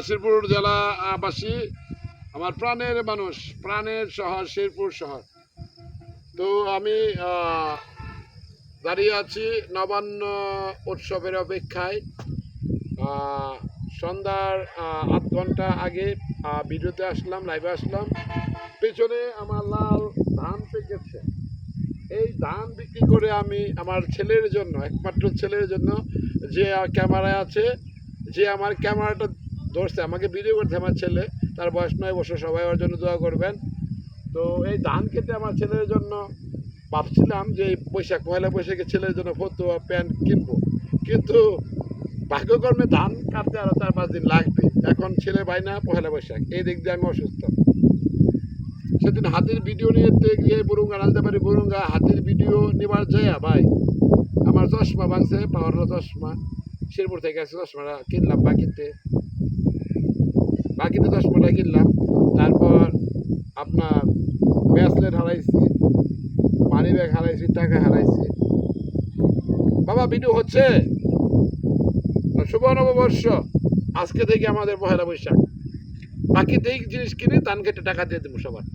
শেরপুর জেলাবাসী, আমার প্রাণের মানুষ, প্রাণের শহর শেরপুর শহর। তো আমি দাঁড়িয়ে আছি নবান্ন উৎসবের অপেক্ষায়। সন্ধ্যার ৮ ঘন্টা আগে ভিডিওতে আসলাম, লাইভে আসলাম। পেছনে আমার লাল ধান পেকেছে। এই ধান বিক্রি করে আমি আমার ছেলের জন্য, একমাত্র ছেলের জন্য, যে ক্যামেরায় আছে, যে আমার ক্যামেরাটা ধরছে, আমাকে ভিডিও করছে আমার ছেলে, তার বয়স 9 বছর, সবাই ওর জন্য দোয়া করবেন। তো এই ধান কেটে আমার ছেলের জন্য ভাবছিলাম যে পয়লা বৈশাখে ছেলের জন্য ফতুয়া প্যান্ট কিনবো, কিন্তু ভাগ্যকর্মে ধান কাটতে আরো 4-5 দিন লাগবে। এখন ছেলে বাইনা পয়লা বৈশাখ, এই দিক দিয়ে আমি অসুস্থ। সেদিন হাতির ভিডিও নিয়ে গিয়ে বুরুঙ্গা নালতে পারি, বুরুঙ্গা হাতির ভিডিও নেবার যায় ভাই, আমার চশমা ভাঙছে, পাওয়ার চশমা, শেরপুর থেকে আছে চশমাটা কিনলাম বাকিতে চশমাটা কিনলাম। তারপর আপনার ব্রেসলেট হারাইছি, মানি ব্যাগ হারাইছি, টাকা হারাইছি। বাবা ভিডিও হচ্ছে। শুভ নববর্ষ, আজকে থেকে আমাদের পহেলা বৈশাখ। বাকি জিনিস কিনে ধান কেটে টাকা দিয়ে দেবো সবার।